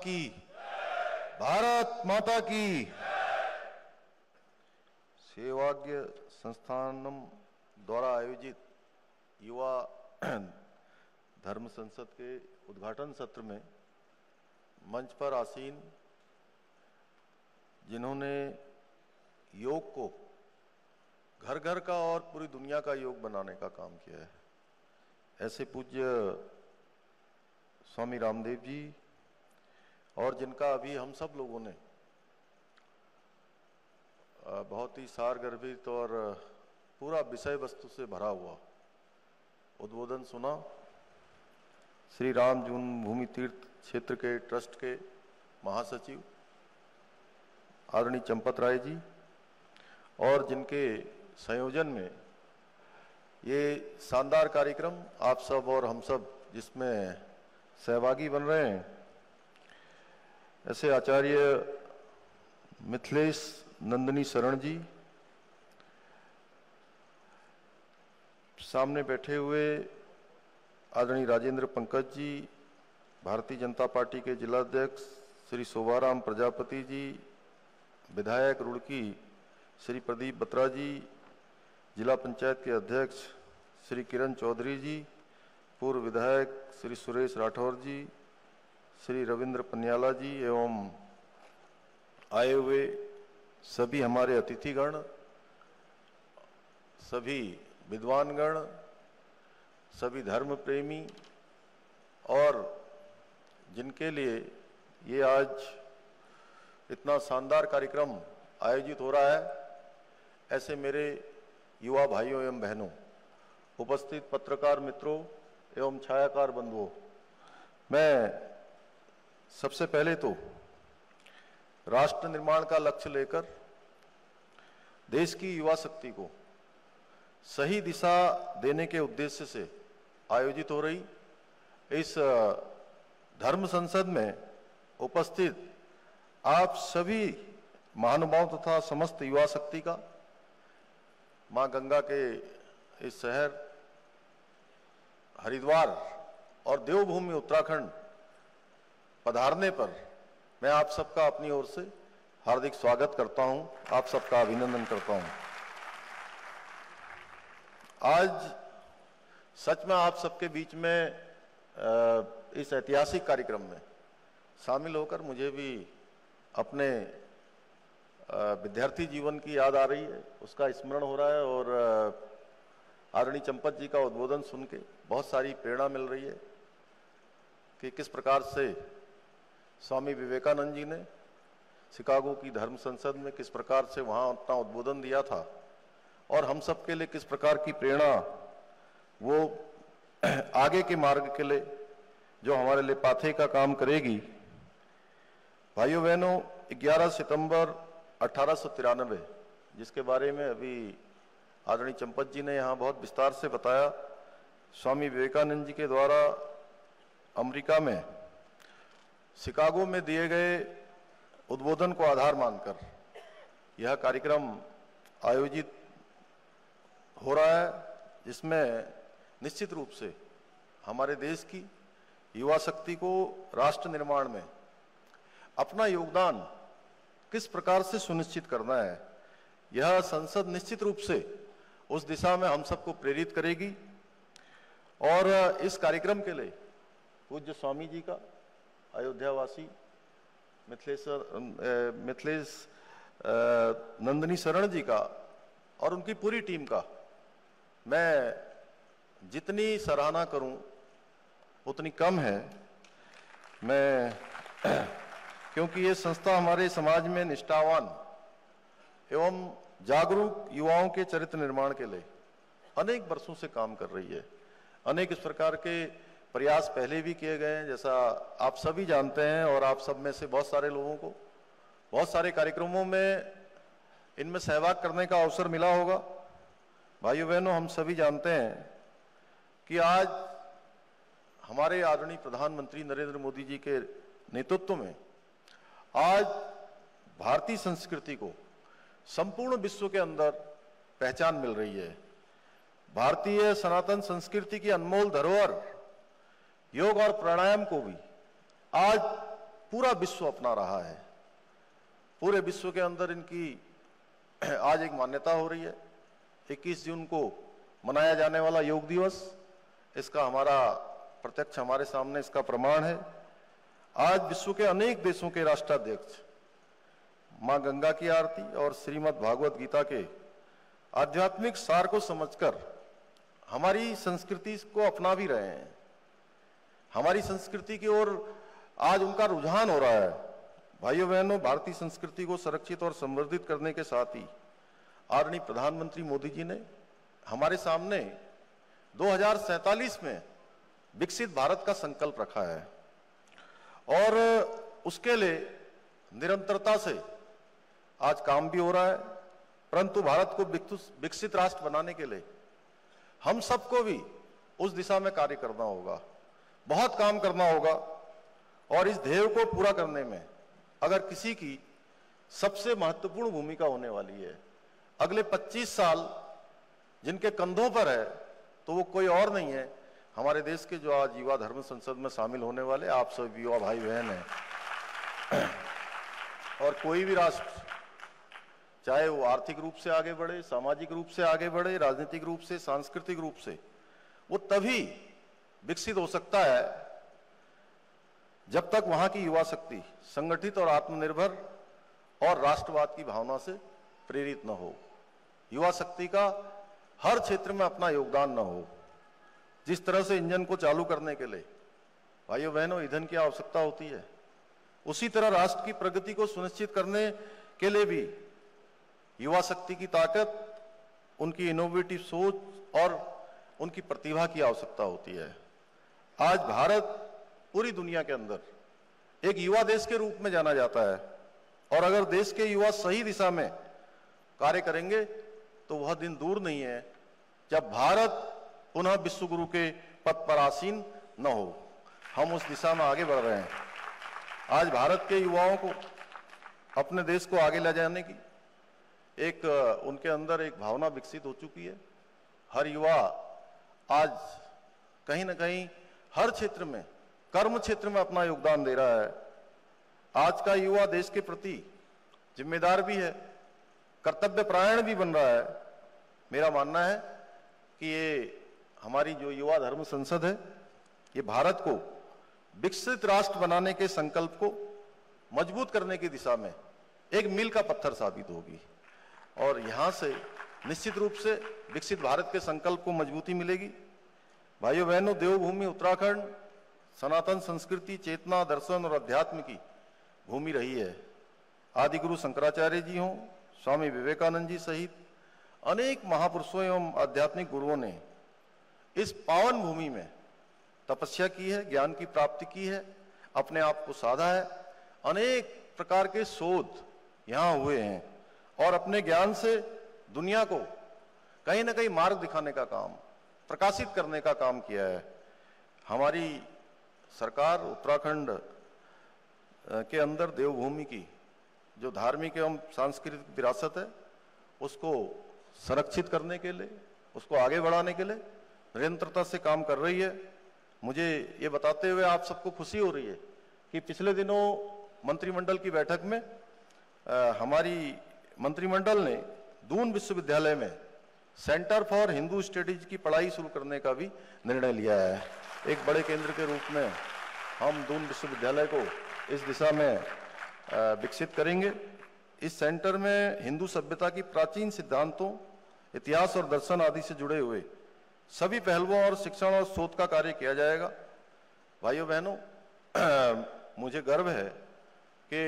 की, भारत माता की। सेवाग्य संस्थानम द्वारा आयोजित युवा धर्म संसद के उद्घाटन सत्र में मंच पर आसीन जिन्होंने योग को घर घर का और पूरी दुनिया का योग बनाने का काम किया है, ऐसे पूज्य स्वामी रामदेव जी, और जिनका अभी हम सब लोगों ने बहुत ही सारगर्भित और पूरा विषय वस्तु से भरा हुआ उद्बोधन सुना, श्री राम जन्मभूमि तीर्थ क्षेत्र के ट्रस्ट के महासचिव आदरणीय चंपत राय जी, और जिनके संयोजन में ये शानदार कार्यक्रम आप सब और हम सब जिसमें सहभागी बन रहे हैं, ऐसे आचार्य मिथिलेश नंदिनी शरण जी, सामने बैठे हुए आदरणीय राजेंद्र पंकज जी, भारतीय जनता पार्टी के जिलाध्यक्ष श्री शोभाराम प्रजापति जी, विधायक रुड़की श्री प्रदीप बत्रा जी, जिला पंचायत के अध्यक्ष श्री किरण चौधरी जी, पूर्व विधायक श्री सुरेश राठौर जी, श्री रविंद्र पन्याला जी, एवं आए हुए सभी हमारे अतिथिगण, सभी विद्वानगण, सभी धर्म प्रेमी, और जिनके लिए ये आज इतना शानदार कार्यक्रम आयोजित हो रहा है, ऐसे मेरे युवा भाइयों एवं बहनों, उपस्थित पत्रकार मित्रों एवं छायाकार बंधुओं, मैं सबसे पहले तो राष्ट्र निर्माण का लक्ष्य लेकर देश की युवा शक्ति को सही दिशा देने के उद्देश्य से आयोजित हो रही इस धर्म संसद में उपस्थित आप सभी महानुभाव तथा समस्त युवा शक्ति का मां गंगा के इस शहर हरिद्वार और देवभूमि उत्तराखंड पधारने पर मैं आप सबका अपनी ओर से हार्दिक स्वागत करता हूं, आप सबका अभिनंदन करता हूं। आज सच में आप सबके बीच में इस ऐतिहासिक कार्यक्रम में शामिल होकर मुझे भी अपने विद्यार्थी जीवन की याद आ रही है, उसका स्मरण हो रहा है, और आदरणीय चंपत जी का उद्बोधन सुन के बहुत सारी प्रेरणा मिल रही है कि किस प्रकार से स्वामी विवेकानंद जी ने शिकागो की धर्म संसद में किस प्रकार से वहाँ अपना उद्बोधन दिया था, और हम सब के लिए किस प्रकार की प्रेरणा वो आगे के मार्ग के लिए जो हमारे लिए पाथे का काम करेगी। भाइयों बहनों, 11 सितंबर 1893, जिसके बारे में अभी आदरणीय चंपत जी ने यहाँ बहुत विस्तार से बताया, स्वामी विवेकानंद जी के द्वारा अमेरिका में शिकागो में दिए गए उद्बोधन को आधार मानकर यह कार्यक्रम आयोजित हो रहा है, जिसमें निश्चित रूप से हमारे देश की युवा शक्ति को राष्ट्र निर्माण में अपना योगदान किस प्रकार से सुनिश्चित करना है, यह संसद निश्चित रूप से उस दिशा में हम सबको प्रेरित करेगी। और इस कार्यक्रम के लिए पूज्य स्वामी जी का, अयोध्यावासी मिथिलेश नंदिनी शरण जी का और उनकी पूरी टीम का मैं जितनी सराहना करूं उतनी कम है। मैं क्योंकि ये संस्था हमारे समाज में निष्ठावान एवं जागरूक युवाओं के चरित्र निर्माण के लिए अनेक वर्षों से काम कर रही है। अनेक इस प्रकार के प्रयास पहले भी किए गए हैं, जैसा आप सभी जानते हैं, और आप सब में से बहुत सारे लोगों को बहुत सारे कार्यक्रमों में इनमें सहभाग करने का अवसर मिला होगा। भाइयों बहनों, हम सभी जानते हैं कि आज हमारे आदरणीय प्रधानमंत्री नरेंद्र मोदी जी के नेतृत्व में आज भारतीय संस्कृति को संपूर्ण विश्व के अंदर पहचान मिल रही है। भारतीय सनातन संस्कृति की अनमोल धरोहर योग और प्राणायाम को भी आज पूरा विश्व अपना रहा है। पूरे विश्व के अंदर इनकी आज एक मान्यता हो रही है। 21 जून को मनाया जाने वाला योग दिवस, इसका हमारा प्रत्यक्ष हमारे सामने इसका प्रमाण है। आज विश्व के अनेक देशों के राष्ट्राध्यक्ष मां गंगा की आरती और श्रीमद् भागवत गीता के आध्यात्मिक सार को समझकर हमारी संस्कृति को अपना भी रहे हैं। हमारी संस्कृति की ओर आज उनका रुझान हो रहा है। भाइयों बहनों, भारतीय संस्कृति को संरक्षित और संवर्धित करने के साथ ही आदरणीय प्रधानमंत्री मोदी जी ने हमारे सामने 2047 में विकसित भारत का संकल्प रखा है और उसके लिए निरंतरता से आज काम भी हो रहा है। परंतु भारत को विकसित राष्ट्र बनाने के लिए हम सबको भी उस दिशा में कार्य करना होगा, बहुत काम करना होगा। और इस ध्येय को पूरा करने में अगर किसी की सबसे महत्वपूर्ण भूमिका होने वाली है, अगले 25 साल जिनके कंधों पर है, तो वो कोई और नहीं है, हमारे देश के जो आज युवा धर्म संसद में शामिल होने वाले आप सब युवा भाई बहन हैं। और कोई भी राष्ट्र, चाहे वो आर्थिक रूप से आगे बढ़े, सामाजिक रूप से आगे बढ़े, राजनीतिक रूप से, सांस्कृतिक रूप से, वो तभी विकसित हो सकता है जब तक वहां की युवा शक्ति संगठित और आत्मनिर्भर और राष्ट्रवाद की भावना से प्रेरित न हो, युवा शक्ति का हर क्षेत्र में अपना योगदान न हो। जिस तरह से इंजन को चालू करने के लिए भाइयों बहनों ईंधन की आवश्यकता होती है, उसी तरह राष्ट्र की प्रगति को सुनिश्चित करने के लिए भी युवा शक्ति की ताकत, उनकी इनोवेटिव सोच और उनकी प्रतिभा की आवश्यकता होती है। आज भारत पूरी दुनिया के अंदर एक युवा देश के रूप में जाना जाता है और अगर देश के युवा सही दिशा में कार्य करेंगे तो वह दिन दूर नहीं है जब भारत पुनः विश्व गुरु के पद पर आसीन न हो। हम उस दिशा में आगे बढ़ रहे हैं। आज भारत के युवाओं को अपने देश को आगे ले जाने की एक उनके अंदर एक भावना विकसित हो चुकी है। हर युवा आज कहीं ना कहीं हर क्षेत्र में, कर्म क्षेत्र में अपना योगदान दे रहा है। आज का युवा देश के प्रति जिम्मेदार भी है, कर्तव्यपरायण भी बन रहा है। मेरा मानना है कि ये हमारी जो युवा धर्म संसद है, ये भारत को विकसित राष्ट्र बनाने के संकल्प को मजबूत करने की दिशा में एक मील का पत्थर साबित होगी और यहां से निश्चित रूप से विकसित भारत के संकल्प को मजबूती मिलेगी। भाइयों बहनों, देवभूमि उत्तराखंड सनातन संस्कृति, चेतना, दर्शन और अध्यात्म की भूमि रही है। आदि गुरु शंकराचार्य जी हों, स्वामी विवेकानंद जी सहित अनेक महापुरुषों एवं आध्यात्मिक गुरुओं ने इस पावन भूमि में तपस्या की है, ज्ञान की प्राप्ति की है, अपने आप को साधा है। अनेक प्रकार के शोध यहाँ हुए हैं और अपने ज्ञान से दुनिया को कहीं ना कहीं मार्ग दिखाने का काम, प्रकाशित करने का काम किया है। हमारी सरकार उत्तराखंड के अंदर देवभूमि की जो धार्मिक एवं सांस्कृतिक विरासत है, उसको संरक्षित करने के लिए, उसको आगे बढ़ाने के लिए निरंतरता से काम कर रही है। मुझे ये बताते हुए आप सबको खुशी हो रही है कि पिछले दिनों मंत्रिमंडल की बैठक में हमारी मंत्रिमंडल ने दून विश्वविद्यालय में सेंटर फॉर हिंदू स्टडीज की पढ़ाई शुरू करने का भी निर्णय लिया है। एक बड़े केंद्र के रूप में हम दून विश्वविद्यालय को इस दिशा में विकसित करेंगे। इस सेंटर में हिंदू सभ्यता की प्राचीन सिद्धांतों, इतिहास और दर्शन आदि से जुड़े हुए सभी पहलुओं और शिक्षण और शोध का कार्य किया जाएगा। भाइयों बहनों, मुझे गर्व है कि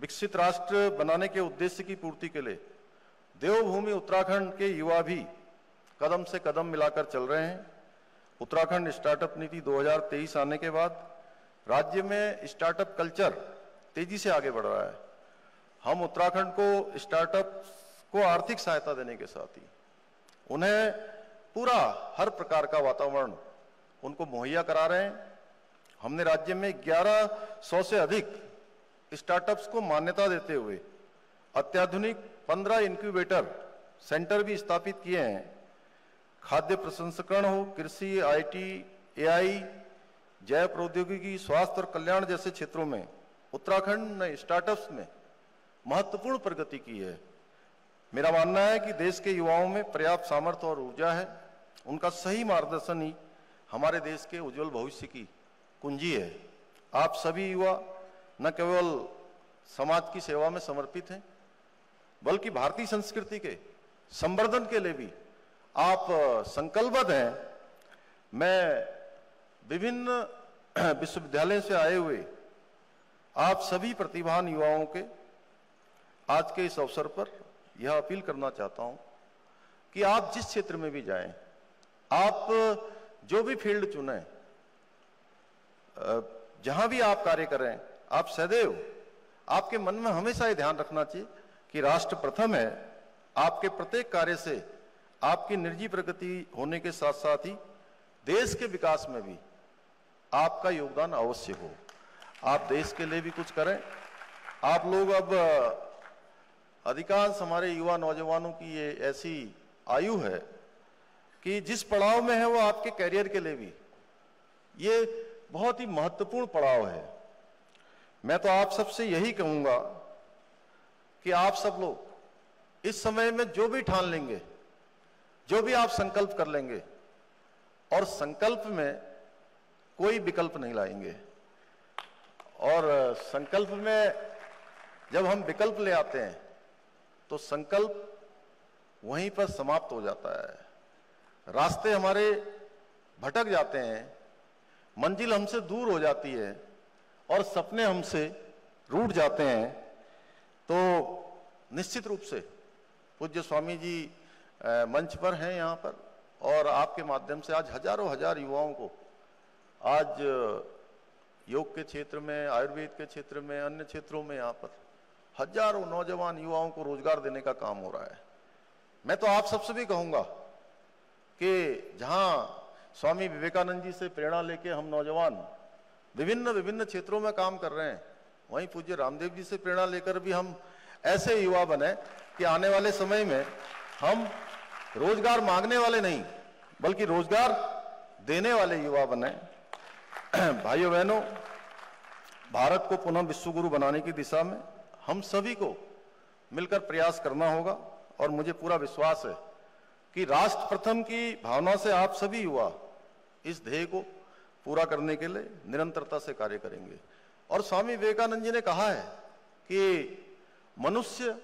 विकसित राष्ट्र बनाने के उद्देश्य की पूर्ति के लिए देवभूमि उत्तराखंड के युवा भी कदम से कदम मिलाकर चल रहे हैं। उत्तराखंड स्टार्टअप नीति 2023 आने के बाद राज्य में स्टार्टअप कल्चर तेजी से आगे बढ़ रहा है। हम उत्तराखंड को स्टार्टअप को आर्थिक सहायता देने के साथ ही उन्हें पूरा हर प्रकार का वातावरण उनको मुहैया करा रहे हैं। हमने राज्य में 1100 से अधिक स्टार्टअप्स को मान्यता देते हुए अत्याधुनिक 15 इंक्यूबेटर सेंटर भी स्थापित किए हैं। खाद्य प्रसंस्करण हो, कृषि, आईटी, एआई, जैव प्रौद्योगिकी, स्वास्थ्य और कल्याण जैसे क्षेत्रों में उत्तराखंड ने स्टार्टअप्स में महत्वपूर्ण प्रगति की है। मेरा मानना है कि देश के युवाओं में पर्याप्त सामर्थ्य और ऊर्जा है। उनका सही मार्गदर्शन ही हमारे देश के उज्जवल भविष्य की कुंजी है। आप सभी युवा न केवल समाज की सेवा में समर्पित हैं, बल्कि भारतीय संस्कृति के संवर्धन के लिए भी आप संकल्पबद्ध हैं। मैं विभिन्न विश्वविद्यालयों से आए हुए आप सभी प्रतिभावान युवाओं के आज के इस अवसर पर यह अपील करना चाहता हूं कि आप जिस क्षेत्र में भी जाएं, आप जो भी फील्ड चुनें, जहां भी आप कार्य करें, आप सदैव आपके मन में हमेशा ये ध्यान रखना चाहिए कि राष्ट्र प्रथम है। आपके प्रत्येक कार्य से आपकी निजी प्रगति होने के साथ साथ ही देश के विकास में भी आपका योगदान अवश्य हो। आप देश के लिए भी कुछ करें। आप लोग अब अधिकांश हमारे युवा नौजवानों की ये ऐसी आयु है कि जिस पड़ाव में है वो आपके कैरियर के लिए भी ये बहुत ही महत्वपूर्ण पड़ाव है। मैं तो आप सबसे यही कहूंगा कि आप सब लोग इस समय में जो भी ठान लेंगे, जो भी आप संकल्प कर लेंगे, और संकल्प में कोई विकल्प नहीं लाएंगे। और संकल्प में जब हम विकल्प ले आते हैं तो संकल्प वहीं पर समाप्त हो जाता है। रास्ते हमारे भटक जाते हैं, मंजिल हमसे दूर हो जाती है और सपने हमसे रूठ जाते हैं। तो निश्चित रूप से पूज्य स्वामी जी मंच पर हैं यहाँ पर, और आपके माध्यम से आज हजारों हजार युवाओं को आज योग के क्षेत्र में, आयुर्वेद के क्षेत्र में, अन्य क्षेत्रों में यहाँ पर हजारों नौजवान युवाओं को रोजगार देने का काम हो रहा है। मैं तो आप सबसे भी कहूंगा कि जहां स्वामी विवेकानंद जी से प्रेरणा लेके हम नौजवान विभिन्न क्षेत्रों में काम कर रहे हैं, वहीं पूज्य रामदेव जी से प्रेरणा लेकर भी हम ऐसे युवा बने कि आने वाले समय में हम रोजगार मांगने वाले नहीं बल्कि रोजगार देने वाले युवा बने। भाइयों बहनों, भारत को पुनः विश्व गुरु बनाने की दिशा में हम सभी को मिलकर प्रयास करना होगा, और मुझे पूरा विश्वास है कि राष्ट्र प्रथम की भावना से आप सभी युवा इस ध्येय को पूरा करने के लिए निरंतरता से कार्य करेंगे। और स्वामी विवेकानंद जी ने कहा है कि मनुष्य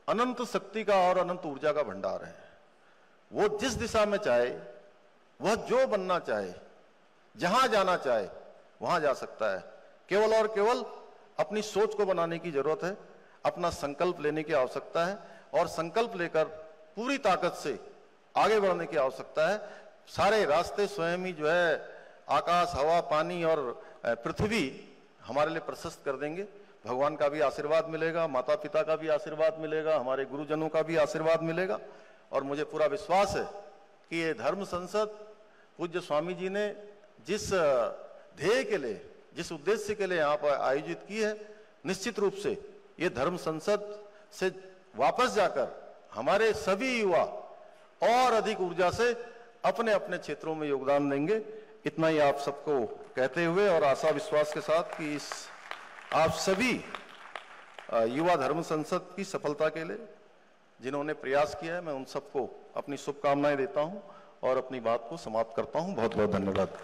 अनंत शक्ति का और अनंत ऊर्जा का भंडार है। वो जिस दिशा में चाहे, वह जो बनना चाहे, जहां जाना चाहे वहां जा सकता है। केवल और केवल अपनी सोच को बनाने की जरूरत है, अपना संकल्प लेने की आवश्यकता है, और संकल्प लेकर पूरी ताकत से आगे बढ़ने की आवश्यकता है। सारे रास्ते स्वयं ही जो है आकाश, हवा, पानी और पृथ्वी हमारे लिए प्रशस्त कर देंगे। भगवान का भी आशीर्वाद मिलेगा, माता पिता का भी आशीर्वाद मिलेगा, हमारे गुरुजनों का भी आशीर्वाद मिलेगा। और मुझे पूरा विश्वास है कि ये धर्म संसद पूज्य स्वामी जी ने जिस ध्येय के लिए, जिस उद्देश्य के लिए यहाँ पर आयोजित की है, निश्चित रूप से ये धर्म संसद से वापस जाकर हमारे सभी युवा और अधिक ऊर्जा से अपने अपने क्षेत्रों में योगदान देंगे। इतना ही आप सबको कहते हुए और आशा विश्वास के साथ कि इस आप सभी युवा धर्म संसद की सफलता के लिए जिन्होंने प्रयास किया है, मैं उन सबको अपनी शुभकामनाएं देता हूं और अपनी बात को समाप्त करता हूं। बहुत बहुत धन्यवाद।